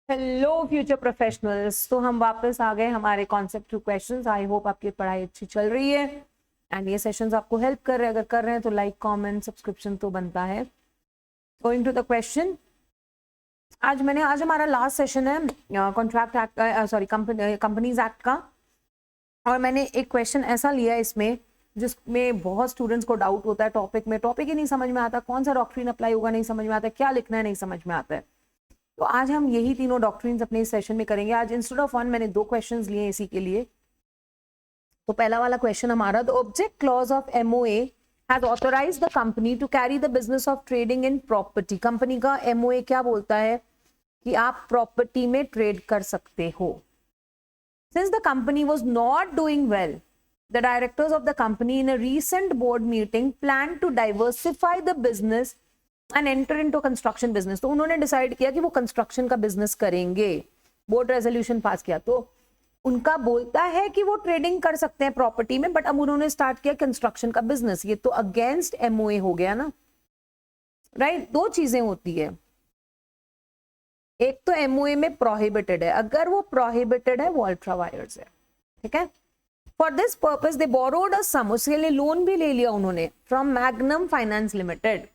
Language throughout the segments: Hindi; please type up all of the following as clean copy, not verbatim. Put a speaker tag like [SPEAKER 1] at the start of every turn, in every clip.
[SPEAKER 1] Hello future professionals. तो हम वापस आ गए हमारे concept two questions. I hope आपकी पढ़ाई अच्छी चल रही है एंड ये सेशंस आपको हेल्प कर रहे हैं। अगर कर रहे हैं तो लाइक कमेंट सब्सक्रिप्शन तो बनता है। गोइंग टू द क्वेश्चन, आज हमारा लास्ट सेशन है contract act sorry companies act का। और मैंने एक क्वेश्चन ऐसा लिया इसमें जिसमें बहुत स्टूडेंट्स को डाउट होता है टॉपिक ही नहीं समझ में आता, कौन सा डॉक्ट्रिन अप्लाई होगा नहीं समझ में आता, क्या लिखना है नहीं समझ में आता है। तो आज हम यही तीनों डॉक्ट्रिन्स अपने इस सेशन में करेंगे। आज इंस्टेड ऑफ वन मैंने दो क्वेश्चंस लिए इसी के लिए। तो पहला वाला क्वेश्चन हमारा, the object clause of MOA has authorized the company to carry the business of trading in property. Company का एमओए क्या बोलता है कि आप प्रॉपर्टी में ट्रेड कर सकते हो। Since the company was not doing well, the directors of the company in a recent board meeting planned to diversify the business and enter into construction business। तो उन्होंने डिसाइड किया कि वो कंस्ट्रक्शन का बिजनेस करेंगे, बोर्ड रेजोल्यूशन पास किया। तो उनका बोलता है कि वो ट्रेडिंग कर सकते हैं प्रॉपर्टी में, बट अब उन्होंने स्टार्ट किया कंस्ट्रक्शन का बिजनेस। ये तो अगेंस्ट एमओए हो गया ना, राइट। दो चीजें होती है, एक तो एमओए में प्रोहिबिटेड है, अगर वो प्रोहिबिटेड है वो अल्ट्रा वायर्स है, ठीक है। For this purpose they borrowed a sum, उसके लिए लोन भी ले लिया उन्होंने from Magnum finance limited,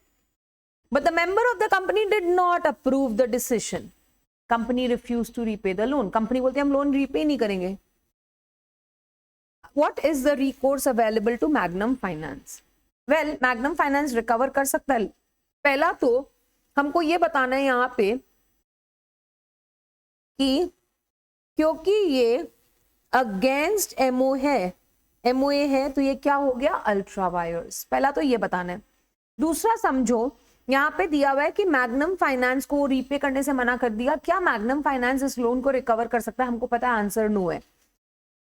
[SPEAKER 1] but the member of the company did not approve the decision. Company refuse to repay the loan. Company बोलती है हम लोन रीपे नहीं करेंगे। What is the recourse available to Magnum finance? Well, Magnum finance recover कर सकता है। पहला तो हमको ये बताना है यहाँ पे कि क्योंकि ये अगेंस्ट एमओए है तो ये क्या हो गया, अल्ट्रा वायर्स। पहला तो ये बताना है। दूसरा समझो, यहाँ पे दिया हुआ है कि मैग्नम फाइनेंस को रीपे करने से मना कर दिया। क्या मैग्नम फाइनेंस इस लोन को रिकवर कर सकता है? हमको पता है आंसर नो है।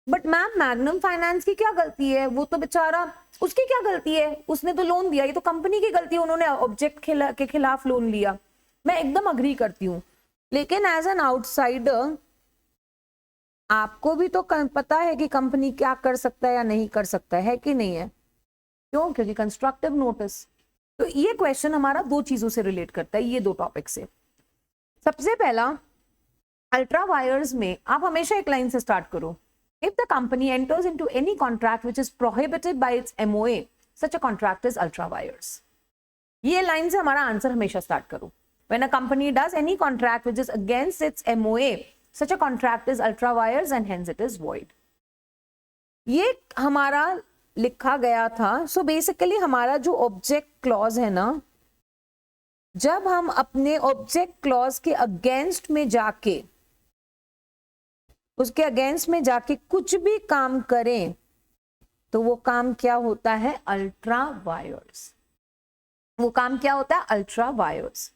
[SPEAKER 1] बट मैम, मैग्नम फाइनेंस की क्या गलती है? वो तो बेचारा, उसकी क्या गलती है? उसने तो लोन दिया। ये तो कंपनी की गलती है, उन्होंने ऑब्जेक्ट के खिलाफ लोन लिया। मैं एकदम अग्री करती हूँ, लेकिन एज एन आउटसाइडर आपको भी तो पता है कि कंपनी क्या कर सकता है या नहीं कर सकता है कि नहीं है। क्यों? क्योंकि कंस्ट्रक्टिव नोटिस। तो ये क्वेश्चन हमारा दो चीजों से रिलेट करता है, ये दो टॉपिक से। सबसे पहला, अल्ट्रा वायर्स में आप हमेशा एक लाइन से स्टार्ट करो। If the company enters into any contract which is prohibited by it's MOA, such a contract is ultra vires. ये लाइन से हमारा आंसर हमेशा स्टार्ट करो। When a company does any contract which is against it's MOA, such a contract is ultra vires and hence it is void। ये हमारा लिखा गया था। सो बेसिकली हमारा जो ऑब्जेक्ट क्लॉज है ना, जब हम अपने ऑब्जेक्ट क्लॉज के अगेंस्ट में जाके, उसके अगेंस्ट में जाके कुछ भी काम करें तो वो काम क्या होता है, अल्ट्रा वायर्स। वो काम क्या होता है, अल्ट्रा वायर्स।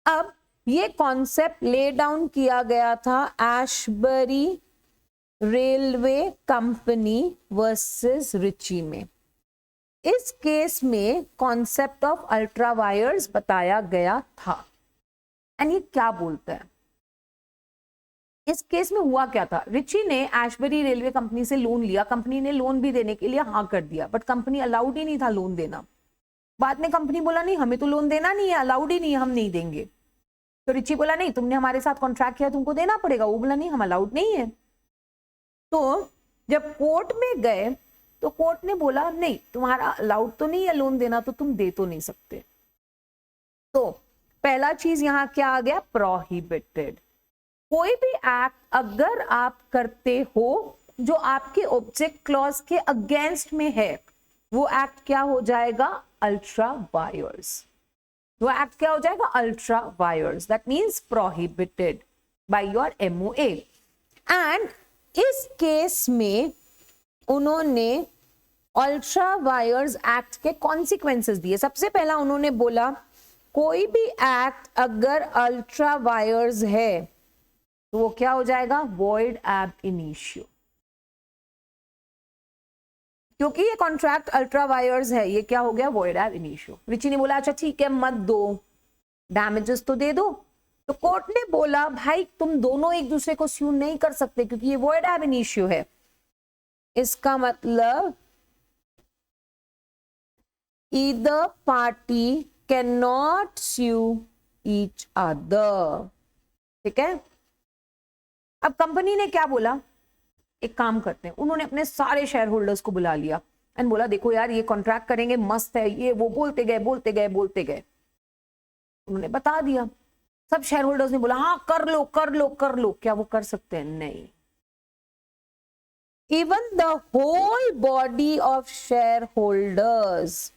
[SPEAKER 1] अब ये कॉन्सेप्ट ले डाउन किया गया था Ashbury railway company versus Riche में। इस केस में कॉन्सेप्ट ऑफ अल्ट्रा वायर्स बताया गया था। एंड ये क्या बोलता है, इस केस में हुआ क्या था? रिची ने एशबरी रेलवे कंपनी से लोन लिया, कंपनी ने लोन भी देने के लिए हाँ कर दिया, बट कंपनी अलाउड ही नहीं था लोन देना। बाद में कंपनी बोला नहीं, हमें तो लोन देना नहीं है, अलाउड ही नहीं है, हम नहीं देंगे। तो रिची बोला नहीं, तुमने हमारे साथ कॉन्ट्रैक्ट किया, तुमको देना पड़ेगा। वो बोला नहीं, हम अलाउड नहीं है। तो जब कोर्ट में गए तो कोर्ट ने बोला नहीं, तुम्हारा अलाउड तो नहीं है लोन देना, तो तुम दे तो नहीं सकते। तो पहला चीज यहां क्या आ गया, प्रोहिबिटेड। कोई भी एक्ट अगर आप करते हो जो आपके ऑब्जेक्ट क्लॉज के अगेंस्ट में है, वो एक्ट क्या हो जाएगा, अल्ट्रा वायर्स। वो एक्ट क्या हो जाएगा, ultra vires. That means prohibited by your MOA. And इस केस में उन्होंने अल्ट्रा वायर्स एक्ट के कॉन्सिक्वेंसेस दिए। सबसे पहला उन्होंने बोला कोई भी एक्ट अगर अल्ट्रा वायर्स है तो वो क्या हो जाएगा, वॉइड एब इनिशियो। क्योंकि ये कॉन्ट्रैक्ट अल्ट्रा वायर्स है, ये क्या हो गया, वॉइड एब इनिशियो। रिची ने बोला अच्छा ठीक है, मत दो, डैमेजेस तो दे दो। तो कोर्ट ने बोला भाई तुम दोनों एक दूसरे को स्यू नहीं कर सकते क्योंकि ये वॉइड एब इनिशियो है। इसका मतलब either party can not sue each other. ठीक है। अब कंपनी ने क्या बोला, एक काम करते हैं, उन्होंने अपने सारे शेयर होल्डर्स को बुला लिया एंड बोला देखो यार ये कॉन्ट्रैक्ट करेंगे, मस्त है ये वो, बोलते गए बोलते गए बोलते गए, उन्होंने बता दिया। सब शेयर होल्डर्स ने बोला हाँ कर लो कर लो कर लो। क्या वो कर सकते हैं? नहीं। Even the whole body of shareholders,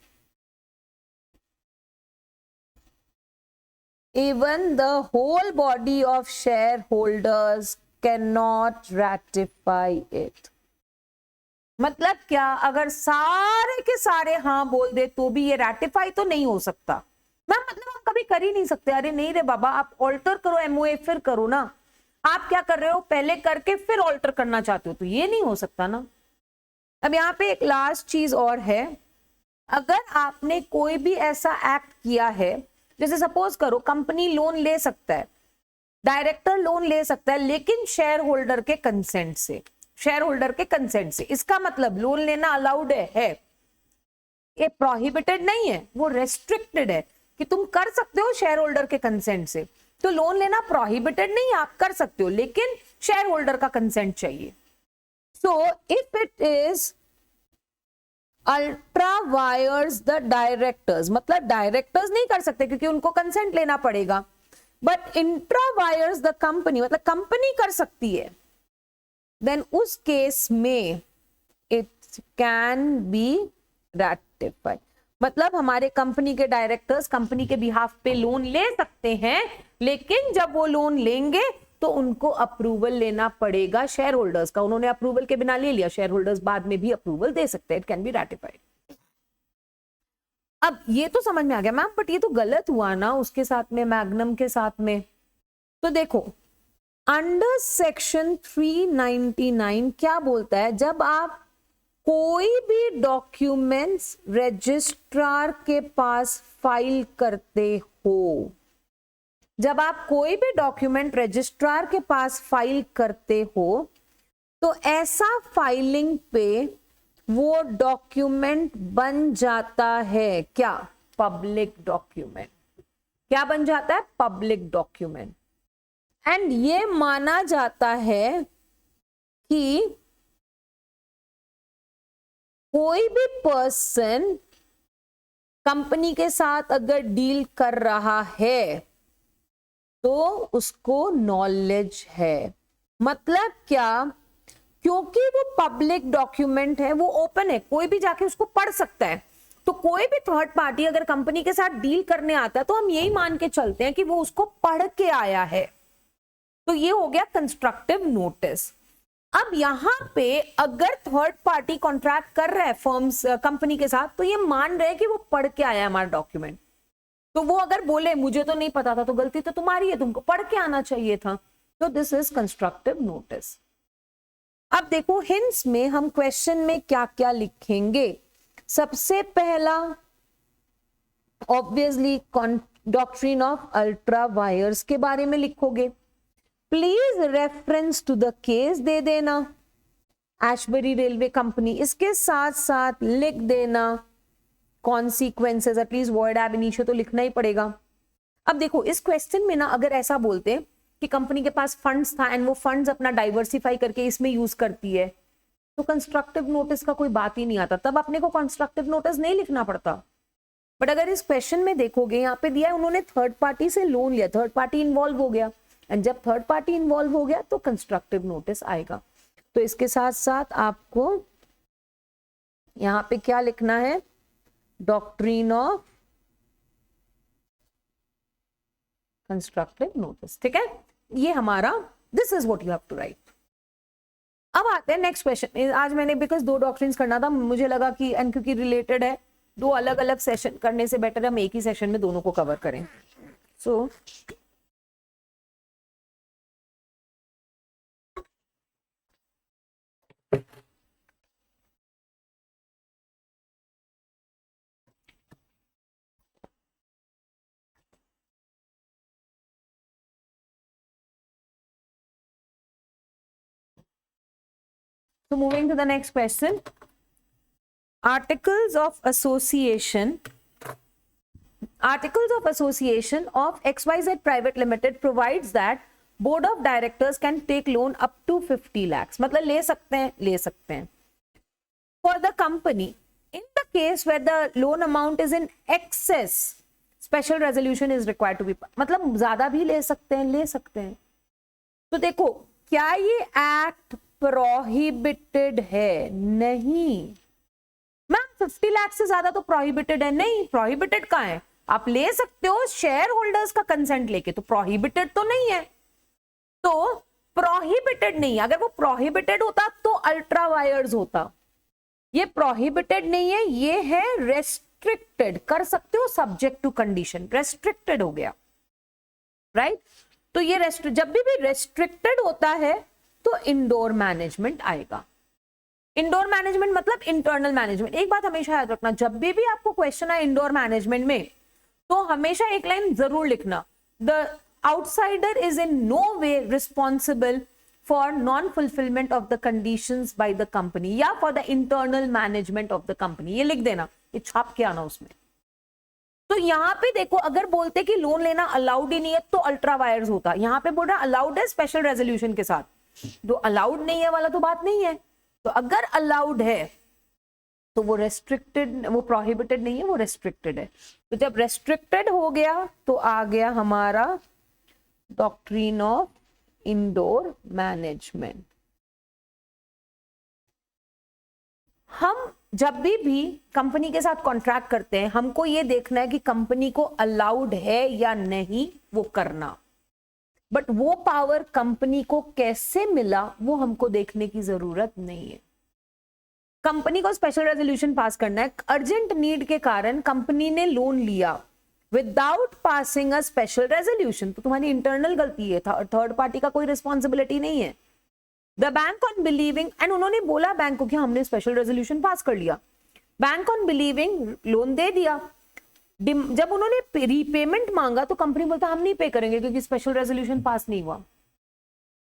[SPEAKER 1] even the whole body of shareholders cannot ratify it। मतलब क्या, अगर सारे के सारे हाँ बोल दे तो भी ये रैटिफाई तो नहीं हो सकता। मैम मतलब हम कभी कर ही नहीं सकते। अरे नहीं रे बाबा, आप ऑल्टर करो एमओए फिर करो ना। आप क्या कर रहे हो, पहले करके फिर ऑल्टर करना चाहते हो, तो ये नहीं हो सकता ना। अब यहाँ पे एक लास्ट चीज और है, अगर आपने कोई भी ऐसा एक्ट किया है, जैसे सपोज करो कंपनी लोन ले सकता है, डायरेक्टर लोन ले सकता है, लेकिन शेयर होल्डर के कंसेंट से, शेयर होल्डर के कंसेंट से। इसका मतलब लोन लेना अलाउड है, ये प्रोहिबिटेड नहीं है, वो रेस्ट्रिक्टेड है कि तुम कर सकते हो शेयर होल्डर के कंसेंट से। तो लोन लेना प्रोहिबिटेड नहीं, आप कर सकते हो, लेकिन शेयर होल्डर का कंसेंट चाहिए। So if it is ultra vires the directors, मतलब डायरेक्टर्स नहीं कर सकते क्योंकि उनको कंसेंट लेना पड़ेगा, but intra vires the company, मतलब कंपनी कर सकती है, देन उस केस में इट कैन बी रैटिफाइड। मतलब हमारे कंपनी के डायरेक्टर्स कंपनी के बिहाफ पे लोन ले सकते हैं, लेकिन जब वो लोन लेंगे तो उनको अप्रूवल लेना पड़ेगा शेयर होल्डर्स का। उन्होंने अप्रूवल के बिना ले लिया, शेयर होल्डर्स बाद में भी अप्रूवल दे सकते हैं, इट कैन बी रैटिफाइड। अब ये तो समझ में आ गया मैम, बट ये तो गलत हुआ ना उसके साथ में, मैग्नम के साथ में। तो देखो अंडर सेक्शन 399 क्या बोलता है, जब आप कोई भी डॉक्यूमेंट्स रजिस्ट्रार के पास फाइल करते हो, जब आप कोई भी डॉक्यूमेंट रजिस्ट्रार के पास फाइल करते हो, तो ऐसा फाइलिंग पे वो डॉक्यूमेंट बन जाता है क्या? Public document. क्या बन जाता है? Public document. एंड ये माना जाता है कि कोई भी पर्सन कंपनी के साथ अगर डील कर रहा है तो उसको नॉलेज है। मतलब क्या? क्योंकि वो पब्लिक डॉक्यूमेंट है, वो ओपन है, कोई भी जाके उसको पढ़ सकता है। तो कोई भी थर्ड पार्टी अगर कंपनी के साथ डील करने आता है तो हम यही मान के चलते हैं कि वो उसको पढ़ के आया है। तो ये हो गया कंस्ट्रक्टिव नोटिस। अब यहां पे अगर थर्ड पार्टी कॉन्ट्रैक्ट कर रहा है फर्म्स कंपनी के साथ, तो ये मान रहे हैं कि वो पढ़ के आया है हमारा डॉक्यूमेंट। तो वो अगर बोले मुझे तो नहीं पता था, तो गलती तो तुम्हारी है, तुमको पढ़ के आना चाहिए था। तो दिस इज कंस्ट्रक्टिव नोटिस। अब देखो हिंट्स में हम क्वेश्चन में क्या क्या लिखेंगे। सबसे पहला obviously doctrine of ultra vires के बारे में लिखोगे। Please reference to the case दे देना, एशबरी रेलवे कंपनी। इसके साथ साथ लिख देना consequences, at least word ab initio तो लिखना ही पड़ेगा। अब देखो इस क्वेश्चन में ना अगर ऐसा बोलते कि कंपनी के पास फंड्स था एंड वो फंड्स अपना डाइवर्सिफाई करके इसमें यूज करती है, तो कंस्ट्रक्टिव नोटिस का कोई बात ही नहीं आता, तब अपने को कंस्ट्रक्टिव नोटिस नहीं लिखना पड़ता। बट अगर इस क्वेश्चन में देखोगे, यहाँ पे दिया है उन्होंने थर्ड पार्टी से लोन लिया, थर्ड पार्टी इन्वॉल्व हो गया, एंड जब थर्ड पार्टी इन्वॉल्व हो गया तो कंस्ट्रक्टिव नोटिस आएगा। तो इसके साथ साथ आपको यहाँ पे क्या लिखना है? Doctrine of constructive notice. ठीक है, ये हमारा this is what you have to write. अब आते हैं नेक्स्ट क्वेश्चन। आज मैंने बिकॉज 2 डॉक्ट्रिन्स करना था, मुझे लगा कि एंड क्योंकि रिलेटेड है, 2 अलग अलग सेशन करने से बेटर हम एक ही सेशन में दोनों को कवर करें। सो So moving to the next question. Articles of association. Articles of association of XYZ Private Limited provides that board of directors can take loan up to 50 lakhs, मतलब ले सकते हैं for the company in the case where the loan amount is in excess special resolution is required to be, मतलब ज्यादा भी ले सकते हैं। तो देखो क्या ये एक्ट प्रोहिबिटेड है? नहीं मैम, 50 लाख से ज्यादा तो प्रोहिबिटेड है। नहीं, प्रोहिबिटेड कहाँ है? आप ले सकते हो शेयर होल्डर्स का कंसेंट लेके, तो प्रोहिबिटेड तो नहीं है। तो प्रोहिबिटेड नहीं, अगर वो प्रोहिबिटेड होता तो अल्ट्रा वायर्स होता। ये प्रोहिबिटेड नहीं है, ये है रेस्ट्रिक्टेड, कर सकते हो सब्जेक्ट टू कंडीशन, रेस्ट्रिक्टेड हो गया, राइट? तो ये जब भी रेस्ट्रिक्टेड होता है तो इंडोर मैनेजमेंट आएगा। इंडोर मैनेजमेंट मतलब इंटरनल मैनेजमेंट। एक बात हमेशा याद रखना, जब भी आपको क्वेश्चन आए इंडोर मैनेजमेंट में, तो हमेशा एक लाइन जरूर लिखना, the outsider is in no way responsible for non fulfilment of the conditions by the company या for the internal management of the company. ये लिख देना, ये छाप के आना उसमें। तो यहाँ पे देखो, अगर बोलते कि लोन लेना अलाउड ही नहीं है तो अल्ट्रा वायर्स होता। यहाँ पे बोल रहा अलाउड है स्पेशल रेजोल्यूशन के साथ, जो अलाउड नहीं है वाला तो बात नहीं है। तो अगर अलाउड है तो वो रेस्ट्रिक्टेड, वो प्रोहिबिटेड नहीं है, वो रेस्ट्रिक्टेड है। तो जब रेस्ट्रिक्टेड हो गया तो आ गया हमारा डॉक्ट्रिन ऑफ इंडोर मैनेजमेंट। हम जब भी कंपनी के साथ कॉन्ट्रैक्ट करते हैं, हमको ये देखना है कि कंपनी को अलाउड है या नहीं वो करना, बट वो पावर कंपनी को कैसे मिला वो हमको देखने की जरूरत नहीं है। कंपनी को स्पेशल रेजोल्यूशन पास करना है, अर्जेंट नीड के कारण कंपनी ने लोन लिया without passing a special resolution, तो तुम्हारी इंटरनल गलती है था और थर्ड पार्टी का कोई रिस्पॉन्सिबिलिटी नहीं है। The bank on believing, and उन्होंने बोला बैंक को कि हमने स्पेशल रेजोल्यूशन पास कर लिया, बैंक ऑन बिलीविंग लोन दे दिया। जब उन्होंने रीपेमेंट मांगा तो कंपनी बोलता हम नहीं पे करेंगे क्योंकि स्पेशल रेजोल्यूशन पास नहीं हुआ।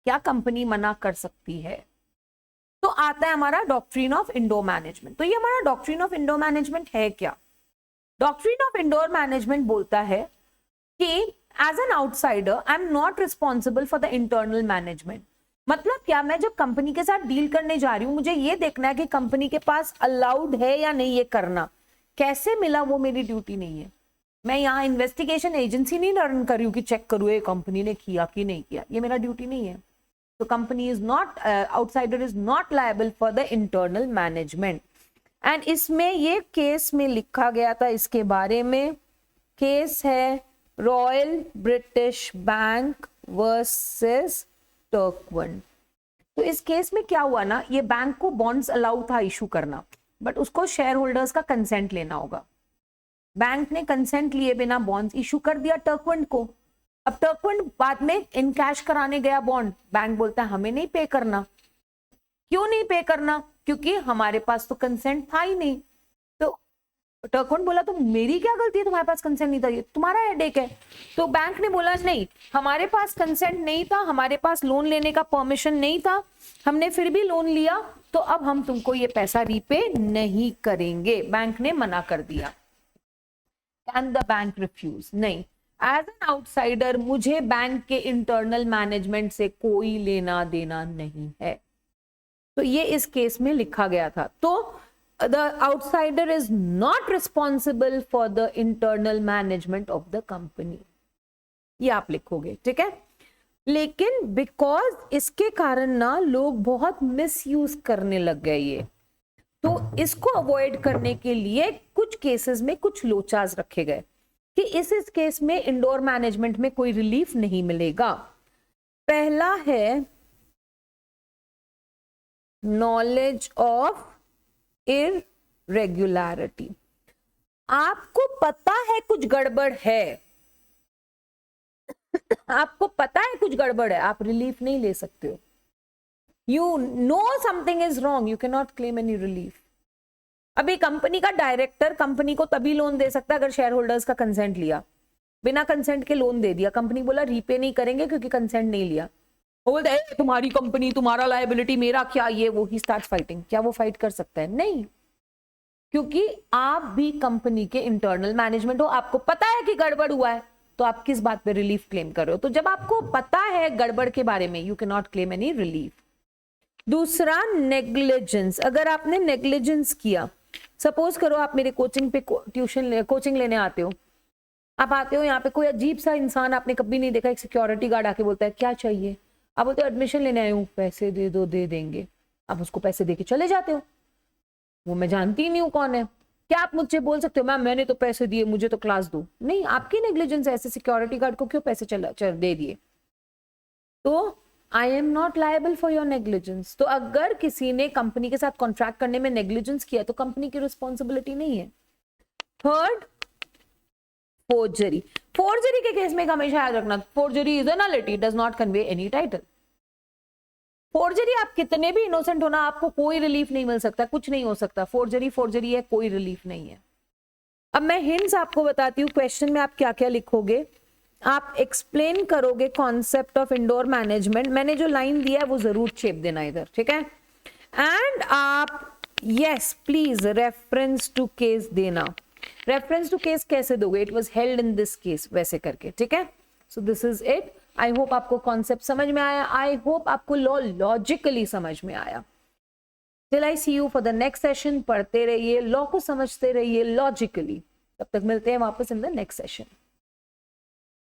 [SPEAKER 1] क्या कंपनी मना कर सकती है? तो आता है हमारा डॉक्ट्रिन ऑफ इंडोर मैनेजमेंट। तो ये हमारा डॉक्ट्रिन ऑफ इंडोर मैनेजमेंट है क्या? डॉक्ट्रिन ऑफ इंडोर मैनेजमेंट बोलता है कि as an outsider I am not responsible for the internal management. मतलब क्या, मैं जब कंपनी के साथ डील करने जा रही हूं, मुझे ये देखना है कि कंपनी के पास अलाउड है या नहीं ये करना, कैसे मिला वो मेरी ड्यूटी नहीं है। मैं यहाँ इन्वेस्टिगेशन एजेंसी नहीं रन कर रही हूँ कि चेक करूँ ये कंपनी ने किया कि नहीं किया, ये मेरा ड्यूटी नहीं है। तो company is not, outsider is not liable for the internal management. And इसमें ये केस में लिखा गया था, इसके बारे में केस है रॉयल ब्रिटिश बैंक वर्सेस टर्कवन। तो इस केस में क्या हुआ ना, ये बैंक को बॉन्ड्स अलाउ था इशू करना, बट उसको शेयर होल्डर्स का कंसेंट लेना होगा। बैंक ने कंसेंट लिए बिना बॉन्ड्स इशू कर दिया टर्कवन को। अब टर्कवन बाद में इन कैश कराने गया बॉन्ड, बैंक बोलता है हमें नहीं पे करना। क्यों नहीं पे करना? क्योंकि हमारे पास तो कंसेंट था ही नहीं। तो टर्कवन बोला तो मेरी क्या गलती है, तुम्हारे पास कंसेंट नहीं था, ये तुम्हारा हेडेक है। तो बैंक ने बोला नहीं, हमारे पास कंसेंट नहीं था, हमारे पास लोन लेने का परमिशन नहीं था, हमने फिर भी लोन लिया, तो अब हम तुमको ये पैसा रीपे नहीं करेंगे। बैंक ने मना कर दिया। Can the bank refuse? नहीं। एज एन आउटसाइडर मुझे बैंक के इंटरनल मैनेजमेंट से कोई लेना देना नहीं है। तो ये इस केस में लिखा गया था। तो the outsider is not responsible for the internal management of the company, ये आप लिखोगे, ठीक है। लेकिन बिकॉज इसके कारण ना लोग बहुत मिसयूज करने लग गए ये, तो इसको अवॉइड करने के लिए कुछ केसेस में कुछ लोचास रखे गए कि इस केस में इंडोर मैनेजमेंट में कोई रिलीफ नहीं मिलेगा। पहला है नॉलेज ऑफ इररेगुलरिटी। आपको पता है कुछ गड़बड़ है, आपको पता है कुछ गड़बड़ है, आप रिलीफ नहीं ले सकते हो। You know something is wrong, you can not claim any relief. अभी कंपनी का डायरेक्टर कंपनी को तभी लोन दे सकता है अगर शेयर होल्डर्स का कंसेंट लिया। बिना कंसेंट के लोन दे दिया, कंपनी बोला रीपे नहीं करेंगे क्योंकि कंसेंट नहीं लिया, वो बोलते हैं तुम्हारी कंपनी, तुम्हारा लायबिलिटी, मेरा क्या, ये वो, ही स्टार्ट फाइटिंग। क्या वो फाइट कर सकता है? नहीं, क्योंकि आप भी कंपनी के इंटरनल मैनेजमेंट हो, आपको पता है कि गड़बड़ हुआ है, तो तो आप किस बात पे रिलीफ क्लेम कर रहे हो? तो जब आपको पता है गड़बड़ के बारे में, you can not claim any relief. दूसरा, नेग्लिजेंस। अगर आपने नेग्लिजेंस किया, सपोज करो आप मेरे कोचिंग पे कोचिंग लेने आते हो, आप आते हो यहाँ पे, कोई अजीब सा इंसान आपने कभी नहीं देखा, एक सिक्योरिटी गार्ड आके बोलता है क्या चाहिए, आप बोलते हो एडमिशन लेने आए हूँ, पैसे दे दो, दे देंगे, आप उसको पैसे दे के चले जाते हो, वो मैं जानती ही नहीं हूँ कौन है। क्या आप मुझसे बोल सकते हो मैम मैंने तो पैसे दिए, मुझे तो क्लास दो? नहीं, आपकी नेग्लिजेंस है, ऐसे सिक्योरिटी गार्ड को क्यों पैसे दे दिए? तो आई am not liable for your negligence. तो अगर किसी ने कंपनी के साथ कॉन्ट्रैक्ट करने में नेग्लिजेंस किया तो कंपनी की रिस्पॉन्सिबिलिटी नहीं है। Third, forgery. फोर्जरी के केस में हमेशा याद रखना, forgery is a nullity, does not convey any title. Forgery, आप कितने भी इनोसेंट होना, आपको कोई रिलीफ नहीं मिल सकता, कुछ नहीं हो सकता। फोर्जरी फोर्जरी है, कोई रिलीफ नहीं है। अब मैं हिंट्स आपको बताती हूँ, क्वेश्चन में आप क्या क्या लिखोगे। आप एक्सप्लेन करोगे कॉन्सेप्ट ऑफ इंडोर मैनेजमेंट, मैंने जो लाइन दिया है वो जरूर छेप देना इधर, ठीक है। एंड आप yes please reference to case देना। रेफरेंस टू केस कैसे दोगे? It was held in this case, वैसे करके, ठीक है। So this is it. I hope आपको कॉन्सेप्ट समझ में आया, आई होप आपको लॉ लॉजिकली समझ में आया। Till I see you for the next session. पढ़ते रहिए, लॉ को समझते रहिए लॉजिकली। तब तक मिलते हैं वापस इन द नेक्स्ट सेशन।